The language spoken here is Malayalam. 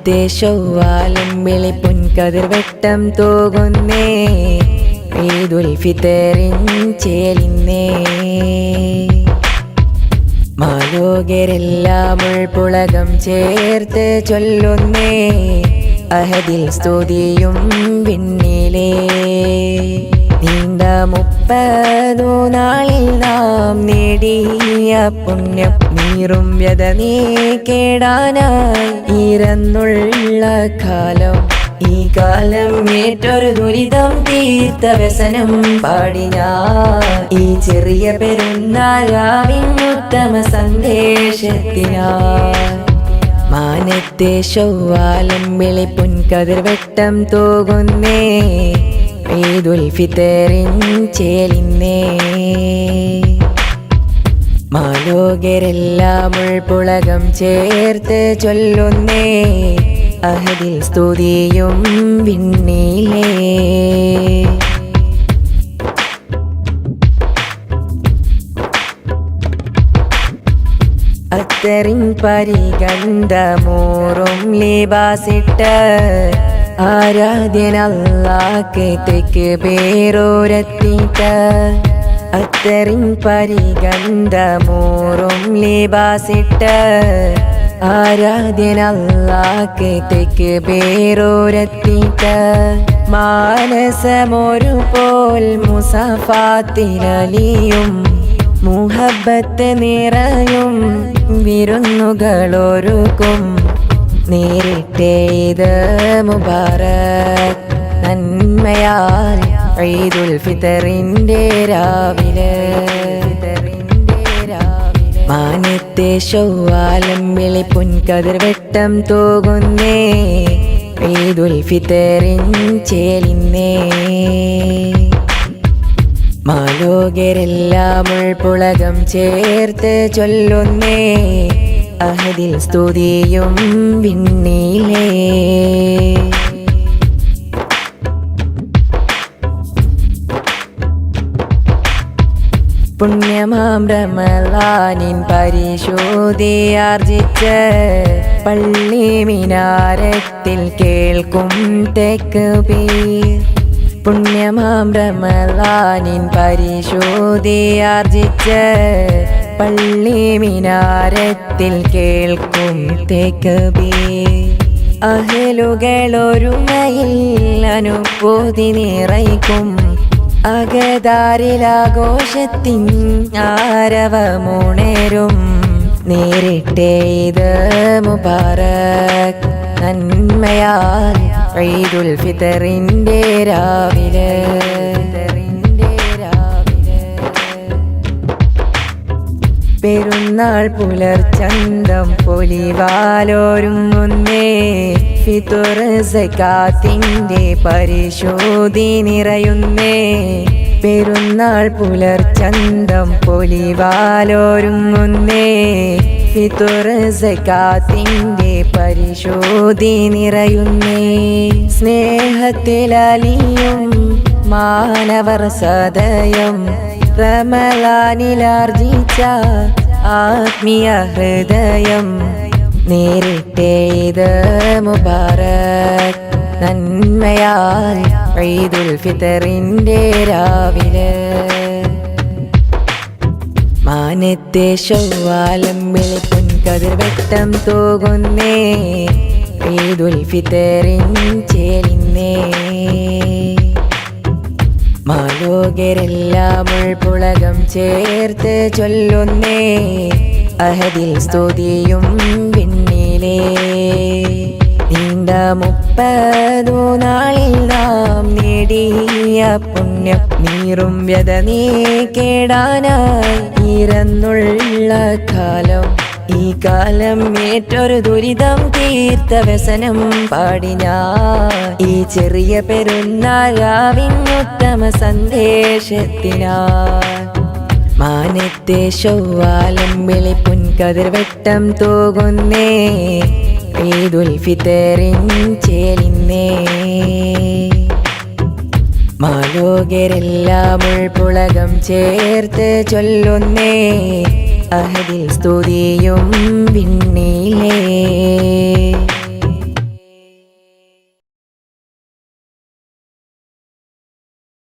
മാനത്തെ ശൗവാലം വെളിപ്പൊൻകതിർ വെട്ടം തൂകുന്നേ ഈദുൽ ഫിത്തറിൻ ചേലിന്നേ മാലോകരെല്ലാം ഉൾപ്പുളകം ചേർത്ത് ചൊല്ലുന്നേ അഹദിൽ സ്തുതിയും വിണ്ണിലേ നീണ്ട 30 നാളിൽ നാം നേടിയ പുണ്യം നീറും വ്യത നീക്കേടാനായി ഇരന്നുള്ള കാലം ഈ കാലം ഏറ്റൊരു ദുരിതം തീർത്ത വ്യസനം പാടി ഞാൻ ഈ ചെറിയ പെരുന്നാളിൻ ഉത്തമ സന്ദേശത്തിനായി മാനത്തെ ശൗവാലം വെളിപ്പൊൻകതിർ വെട്ടം തൂകുന്നേ ഈദുൽ ഫിത്തറിൻ ചേലിന്നേ മാലോകരെല്ലാം ഉൾപ്പുളകം ചേർത്ത് ചൊല്ലുന്നേ അഹദിൽ സ്തുതിയും വിണ്ണിലേ അത്തറിൻ പരിഗന്ധമൂറും ലിബാസിട്ട് ആരാധ്യനല്ലാഹ്ക്ക് തെക്ക് പേരോരത്തിട്ട് അത്തറിൻ പരിഗന്ധമൂറും ലിബാസിട്ട് ആരാധ്യനല്ലാഹ്ക്ക് തെക്ക് പേരോരത്തിട്ട് മാനസമൊരു പോൽ മുസഫാത്തിലലിയും മുഹബ്ബത്ത് നിറയും വിരുന്നുകളൊരുക്കും നേരിട്ടേ ഇത് മുബാറക് നന്മയാൽ ഈദുൽ ഫിത്തറിൻ്റെ രാവിലെ മാനത്തെ ശൗവാലം വെളിപ്പൊൻകതിർ വെട്ടം തൂകുന്നേ ഈദുൽ ഫിത്തറിൻ ചേലിന്നേ മാലോകരെല്ലാം ഉൾപ്പുളകം ചേർത്ത് ചൊല്ലുന്നേ അഹദിൽ സ്തുതിയും വിണ്ണിലേ പുണ്യമാം റമളാനിൻ പരിശോധിയാർജിച്ച് പള്ളി മിനാരത്തിൽ കേൾക്കും തക്ബീർ പുണ്യമാം റമളാനിൻ പരിശോധിയാർജിച്ച് പള്ളി മിനാരത്തിൽ കേൾക്കും തക്ബീർ അഹ്ലുകളൊരുമയിൽ അനുഭൂതി നിറയ്ക്കും അകതാരിലാഘോഷത്തിൻ ആരവമുണരും നേരിട്ടേ ഇത് മുബാറക് നന്മയാൽ ഈദുൽ ഫിത്തറിൻ്റെ രാവിലെ പെരുന്നാൾ പുലർച്ചന്തം പൊലിവാലൊരുങ്ങുന്നേ ഫിത്ർ സകാത്തിൻ്റെ പരിശോധി നിറയുന്നേ പെരുന്നാൾ പുലർച്ചന്തം പൊലിവാലൊരുങ്ങുന്നേ ഫിത്ർ സകാത്തിൻ്റെ പരിശോധി നിറയുന്നേ സ്നേഹത്തിലലിയും മാനവർ സദയം റമളാനിലാർജിച്ച ആത്മീയ ഹൃദയം നേരിട്ടേ ഇത് മുബാറക് നന്മയാൽ ഈദുൽ ഫിത്തറിൻ്റെ രാവിലെ മാനത്തെ ശൗവാലം വെളിപ്പൊൻകതിർ വെട്ടം തൂകുന്നേ ഈദുൽ ഫിത്തറിൻ ചേലിന്നേ മാലോകരെല്ലാം ഉൾപ്പുളകം ചേർത്ത് ചൊല്ലുന്നേ അഹദിൽ സ്തുതിയും വിണ്ണിലേ നീണ്ട 30 നാളിൽ നാം നേടിയ പുണ്യം നീറും വ്യത നീക്കേടാനായി ഇരന്നുള്ള കാലം ഈ കാലം ഏറ്റൊരു ദുരിതം തീർത്ത വ്യസനം പാടി ഞാൻ ഈ ചെറിയ പെരുന്നാളിൻ ഉത്തമ സന്ദേശത്തിനായി മാനത്തെ ശൗവാലം വെളിപ്പൊൻകതിർ വെട്ടം തൂകുന്നേ ഈദുൽ ഫിത്തറിൻ ചേലിന്നേ മാലോകരെല്ലാം ഉൾപ്പുളകം ചേർത്ത് ചൊല്ലുന്നേ അഹദിൽ സ്തുതിയും വിണ്ണിലേ